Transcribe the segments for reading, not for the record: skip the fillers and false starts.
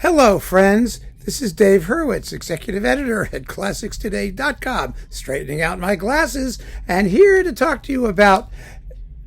Hello, friends. This is Dave Hurwitz, executive editor at ClassicsToday.com, straightening out my glasses, and here to talk to you about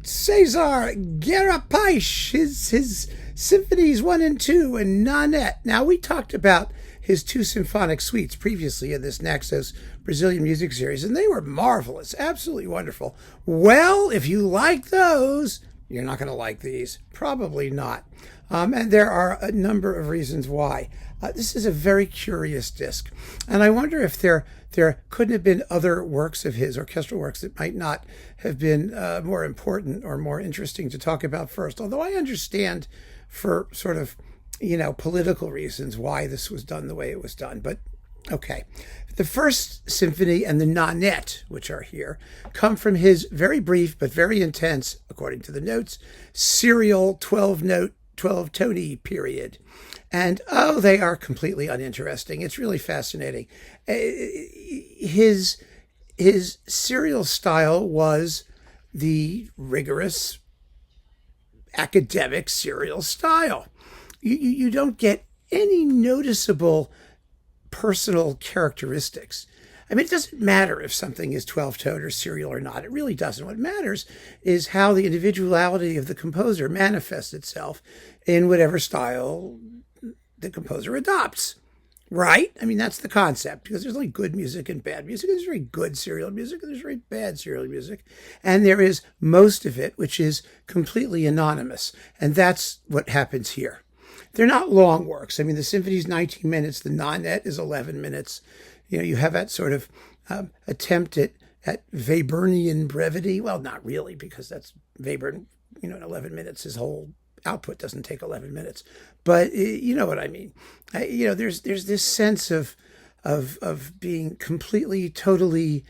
César Guerra-Peixe, his Symphonies 1 and 2, and Nanette. Now, we talked about his two symphonic suites previously in this Naxos Brazilian music series, and they were marvelous, absolutely wonderful. Well, if you like those, you're not going to like these. Probably not. And there are a number of reasons why. This is a very curious disc. And I wonder if there couldn't have been other works of his, orchestral works, that might not have been more important or more interesting to talk about first. Although I understand for sort of, political reasons why this was done the way it was done. But okay. The first symphony and the Nanette, which are here, come from his very brief but very intense, according to the notes, serial 12-note 12-tony period. And, they are completely uninteresting. It's really fascinating. His serial style was the rigorous academic serial style. You don't get any noticeable personal characteristics. I mean, it doesn't matter if something is 12-tone or serial or not. It really doesn't. What matters is how the individuality of the composer manifests itself in whatever style the composer adopts, right? I mean, that's the concept, because there's like good music and bad music. There's very good serial music and there's very bad serial music. And there is most of it, which is completely anonymous. And that's what happens here. They're not long works. I mean, the symphony's 19 minutes. The Nanette is 11 minutes. You have that sort of attempt at Weberian brevity. Well, not really, because that's Weber, in 11 minutes. His whole output doesn't take 11 minutes. But you know what I mean. There's this sense of being completely, totally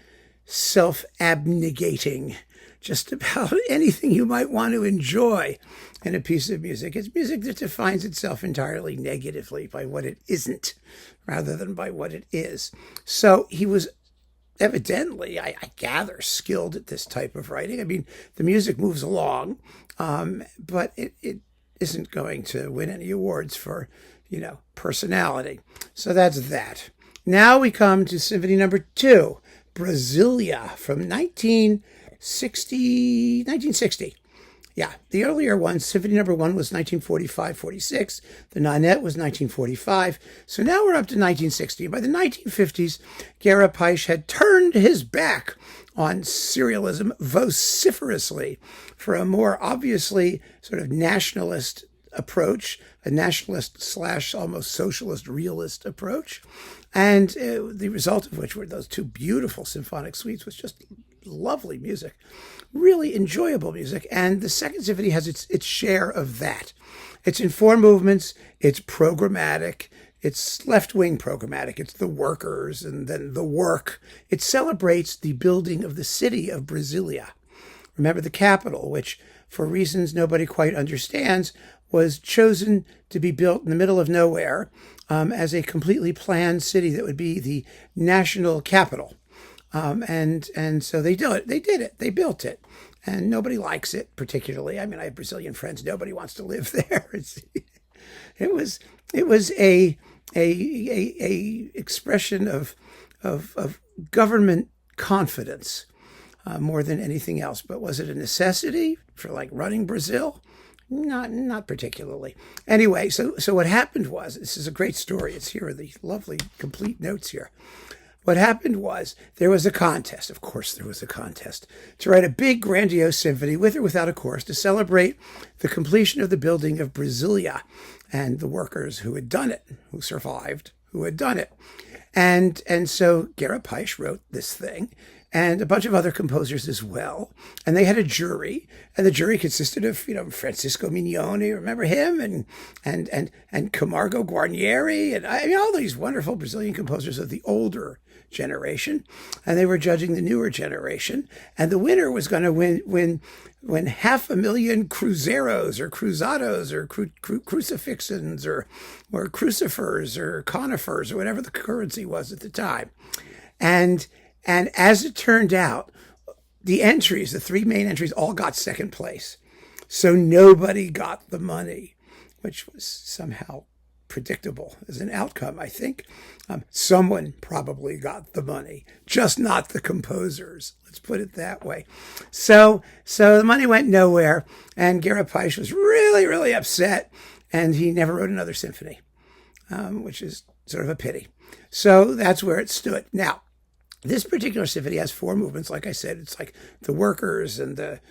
self-abnegating just about anything you might want to enjoy in a piece of music. It's music that defines itself entirely negatively by what it isn't, rather than by what it is. So he was evidently, I gather, skilled at this type of writing. I mean, the music moves along, but it isn't going to win any awards for, personality. So that's that. Now we come to Symphony number 2, Brasilia, from 1960. Yeah, the earlier one, Symphony number 1, was 1945-46. The Nanette was 1945. So now we're up to 1960. By the 1950s, Guerra-Peixe had turned his back on serialism vociferously for a more obviously sort of nationalist approach, a nationalist / almost socialist realist approach. And the result of which were those two beautiful symphonic suites with just lovely music, really enjoyable music. And the second symphony has its share of that. It's in 4 movements. It's programmatic. It's left-wing programmatic. It's the workers and then the work. It celebrates the building of the city of Brasilia. Remember, the capital, which for reasons nobody quite understands, was chosen to be built in the middle of nowhere as a completely planned city that would be the national capital. And so they did it. They built it. And nobody likes it particularly. I mean, I have Brazilian friends. Nobody wants to live there. It was a expression of government confidence more than anything else. But was it a necessity for like running Brazil? Not particularly. Anyway, so what happened was, this is a great story. It's here are the lovely complete notes here. What happened was there was a contest. Of course, there was a contest to write a big, grandiose symphony with or without a chorus to celebrate the completion of the building of Brasilia and the workers who had done it, who survived, who had done it. And so Guerra-Peixe wrote this thing, and a bunch of other composers as well. And they had a jury, and the jury consisted of, Francisco Mignone, remember him, and Camargo Guarnieri, and I mean, all these wonderful Brazilian composers of the older generation. And they were judging the newer generation. And the winner was going to win 500,000 cruzeiros or cruzados or crucifixons or crucifers or conifers or whatever the currency was at the time. And as it turned out, the entries, the 3 main entries, all got second place. So nobody got the money, which was somehow predictable as an outcome, I think. Someone probably got the money, just not the composers. Let's put it that way. So the money went nowhere, and Guerra-Peixe was really, really upset, and he never wrote another symphony, which is sort of a pity. So that's where it stood. Now, this particular symphony has 4 movements. Like I said, it's like the workers and the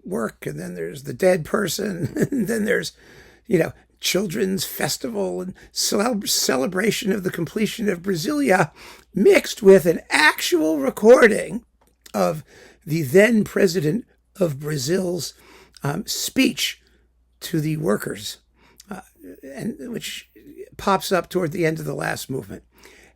work, and then there's the dead person, and then there's, children's festival and celebration of the completion of Brasilia, mixed with an actual recording of the then president of Brazil's speech to the workers, and which pops up toward the end of the last movement.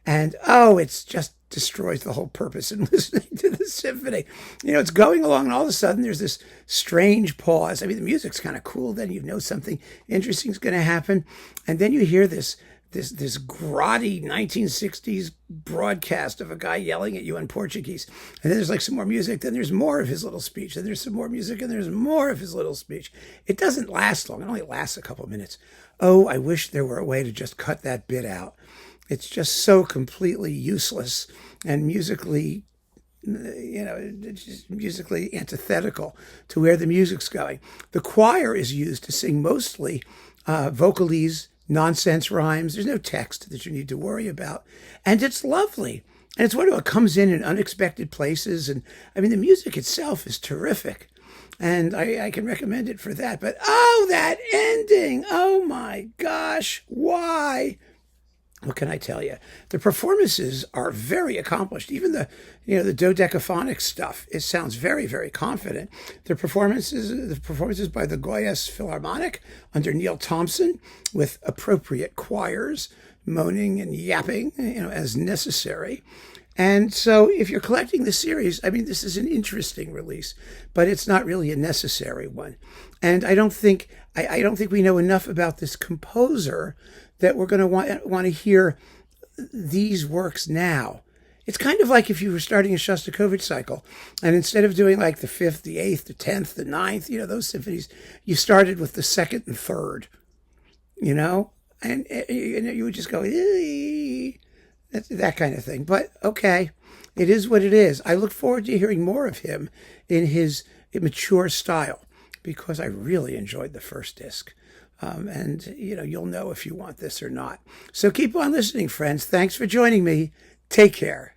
And, it's just destroys the whole purpose in listening to the symphony. It's going along, and all of a sudden there's this strange pause. I mean, the music's kind of cool. Then something interesting is going to happen. And then you hear this grotty 1960s broadcast of a guy yelling at you in Portuguese. And then there's like some more music. Then there's more of his little speech. Then there's some more music, and there's more of his little speech. It doesn't last long. It only lasts a couple of minutes. Oh, I wish there were a way to just cut that bit out. It's just so completely useless and musically, it's just musically antithetical to where the music's going. The choir is used to sing mostly vocalese, nonsense rhymes. There's no text that you need to worry about. And it's lovely. And it's wonderful. It comes in unexpected places. And I mean, the music itself is terrific. And I can recommend it for that. But, that ending. Oh, my gosh. Why? What can I tell you? The performances are very accomplished. Even the dodecaphonic stuff, it sounds very, very confident. The performances by the Goiás Philharmonic under Neil Thomson, with appropriate choirs moaning and yapping, as necessary. And so if you're collecting the series, I mean, this is an interesting release, but it's not really a necessary one. And I don't think we know enough about this composer that we're going to want to hear these works now. It's kind of like if you were starting a Shostakovich cycle, and instead of doing like the 5th, the 8th, the 10th, the 9th, those symphonies, you started with the 2nd and 3rd, and you would just go, that kind of thing. But okay, it is what it is. I look forward to hearing more of him in his mature style, because I really enjoyed the first disc. And you'll know if you want this or not. So keep on listening, friends. Thanks for joining me. Take care.